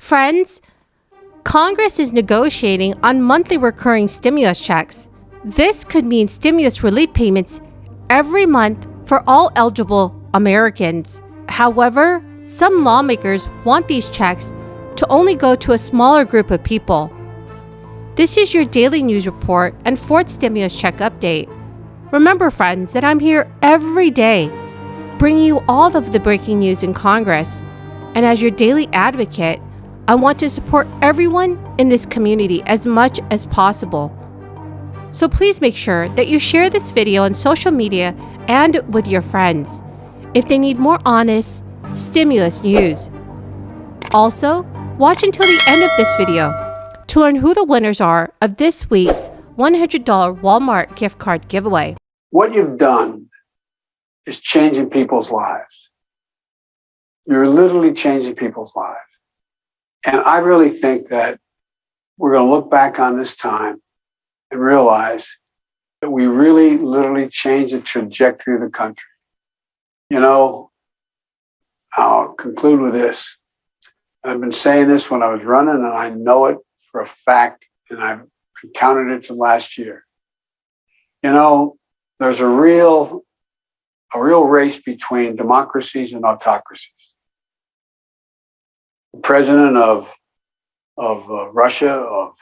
Friends, Congress is negotiating on monthly recurring stimulus checks. This could mean stimulus relief payments every month for all eligible Americans. However, some lawmakers want these checks to only go to a smaller group of people. This is your daily news report and fourth stimulus check update. Remember, friends, that I'm here every day, bringing you all of the breaking news in Congress. And as your daily advocate, I want to support everyone in this community as much as possible. So please make sure that you share this video on social media and with your friends if they need more honest stimulus news. Also, watch until the end of this video to learn who the winners are of this week's $100 Walmart gift card giveaway. What you've done is changing people's lives. You're literally changing people's lives. And I really think that we're going to look back on this time and realize that we really literally changed the trajectory of the country. You know, I'll conclude with this. I've been saying this when I was running, and I know it for a fact, and I've encountered it from last year. You know, there's a real race between democracies and autocracies. The president of Russia, of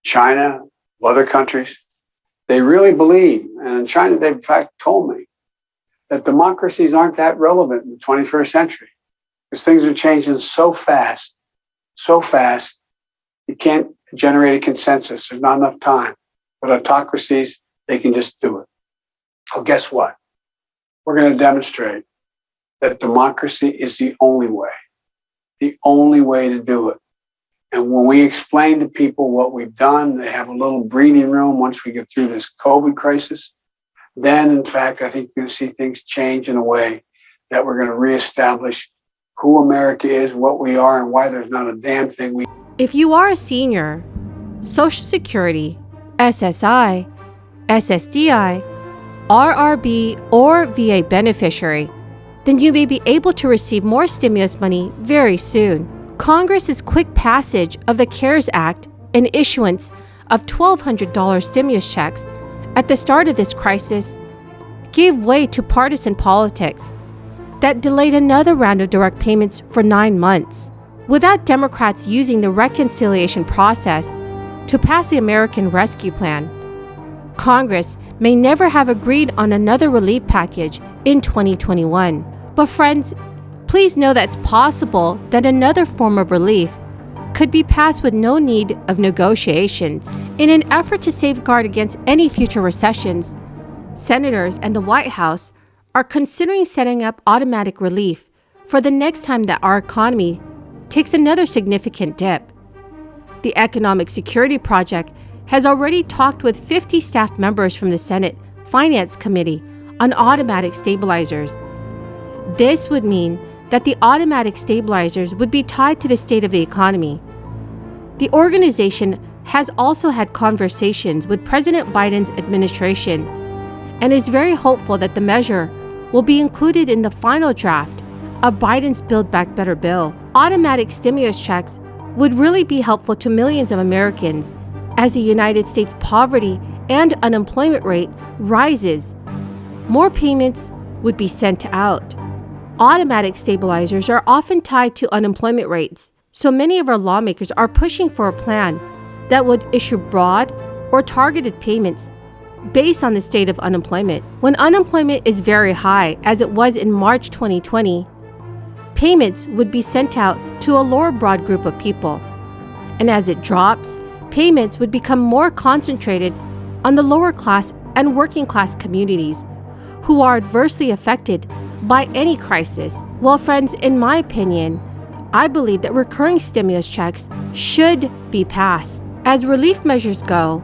China, of other countries, they really believe, and in China, they've in fact told me that democracies aren't that relevant in the 21st century because things are changing so fast, you can't generate a consensus. There's not enough time. But autocracies, they can just do it. Well, guess what? We're going to demonstrate that democracy is the only way to do it. And when we explain to people what we've done, they have a little breathing room once we get through this COVID crisis. Then, in fact, I think you're going to see things change in a way that we're going to reestablish who America is, what we are, and why there's not a damn thing we... If you are a senior, Social Security, SSI, SSDI, RRB, or VA beneficiary, then you may be able to receive more stimulus money very soon. Congress's quick passage of the CARES Act and issuance of $1,200 stimulus checks at the start of this crisis gave way to partisan politics that delayed another round of direct payments for 9 months. Without Democrats using the reconciliation process to pass the American Rescue Plan, Congress may never have agreed on another relief package in 2021. But friends, please know that it's possible that another form of relief could be passed with no need of negotiations. In an effort to safeguard against any future recessions, senators and the White House are considering setting up automatic relief for the next time that our economy takes another significant dip. The Economic Security Project has already talked with 50 staff members from the Senate Finance Committee on automatic stabilizers. This would mean that the automatic stabilizers would be tied to the state of the economy. The organization has also had conversations with President Biden's administration and is very hopeful that the measure will be included in the final draft of Biden's Build Back Better bill. Automatic stimulus checks would really be helpful to millions of Americans as the United States poverty and unemployment rate rises. More payments would be sent out. Automatic stabilizers are often tied to unemployment rates, so many of our lawmakers are pushing for a plan that would issue broad or targeted payments based on the state of unemployment. When unemployment is very high, as it was in March 2020, payments would be sent out to a lower broad group of people. And as it drops, payments would become more concentrated on the lower class and working class communities who are adversely affected by any crisis. Well, friends, in my opinion, I believe that recurring stimulus checks should be passed. As relief measures go,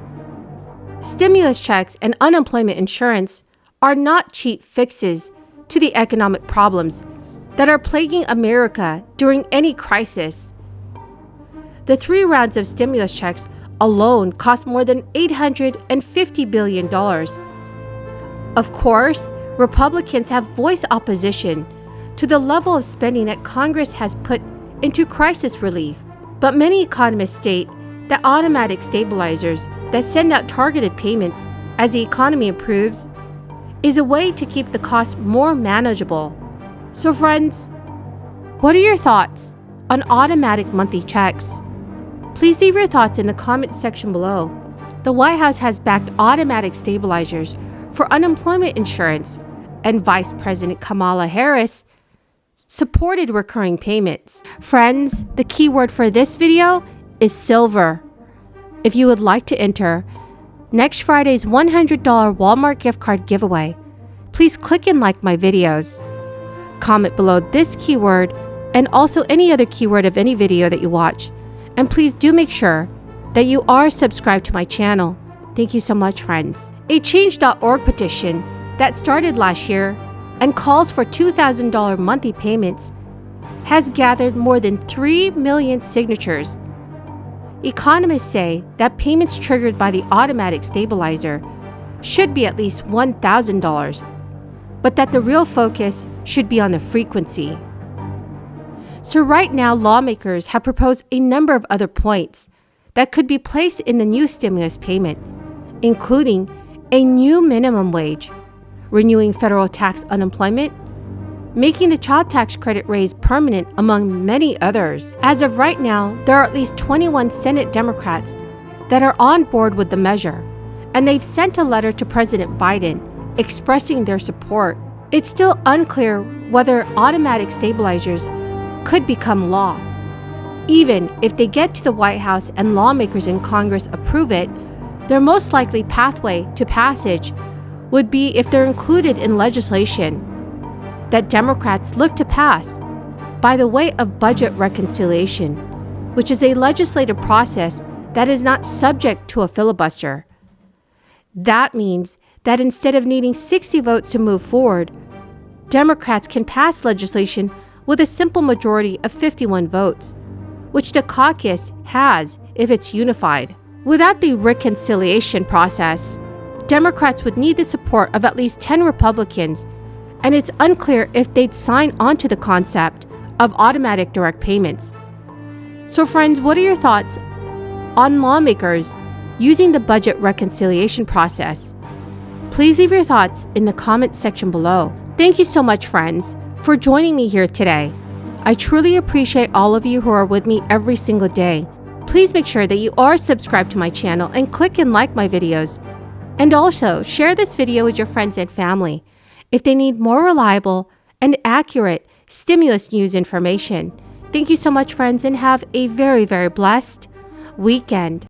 stimulus checks and unemployment insurance are not cheap fixes to the economic problems that are plaguing America during any crisis. The 3 rounds of stimulus checks alone cost more than $850 billion. Of course, Republicans have voiced opposition to the level of spending that Congress has put into crisis relief. But many economists state that automatic stabilizers that send out targeted payments as the economy improves is a way to keep the cost more manageable. So friends, what are your thoughts on automatic monthly checks? Please leave your thoughts in the comment section below. The White House has backed automatic stabilizers for unemployment insurance, and Vice President Kamala Harris supported recurring payments. Friends, the keyword for this video is silver. If you would like to enter next Friday's $100 Walmart gift card giveaway, please click and like my videos. Comment below this keyword and also any other keyword of any video that you watch. And please do make sure that you are subscribed to my channel. Thank you so much, friends. A Change.org petition that started last year and calls for $2,000 monthly payments has gathered more than 3 million signatures. Economists say that payments triggered by the automatic stabilizer should be at least $1,000, but that the real focus should be on the frequency. So right now, lawmakers have proposed a number of other points that could be placed in the new stimulus payment, including a new minimum wage, renewing federal tax unemployment, making the child tax credit raise permanent, among many others. As of right now, there are at least 21 Senate Democrats that are on board with the measure, and they've sent a letter to President Biden expressing their support. It's still unclear whether automatic stabilizers could become law. Even if they get to the White House and lawmakers in Congress approve it, their most likely pathway to passage would be if they're included in legislation that Democrats look to pass by the way of budget reconciliation, which is a legislative process that is not subject to a filibuster. That means that instead of needing 60 votes to move forward, Democrats can pass legislation with a simple majority of 51 votes, which the caucus has if it's unified. Without the reconciliation process, Democrats would need the support of at least 10 Republicans, and it's unclear if they'd sign on to the concept of automatic direct payments. So friends, what are your thoughts on lawmakers using the budget reconciliation process? Please leave your thoughts in the comment section below. Thank you so much, friends, for joining me here today. I truly appreciate all of you who are with me every single day. Please make sure that you are subscribed to my channel and click and like my videos. And also share this video with your friends and family if they need more reliable and accurate stimulus news information. Thank you so much, friends, and have a very, very blessed weekend.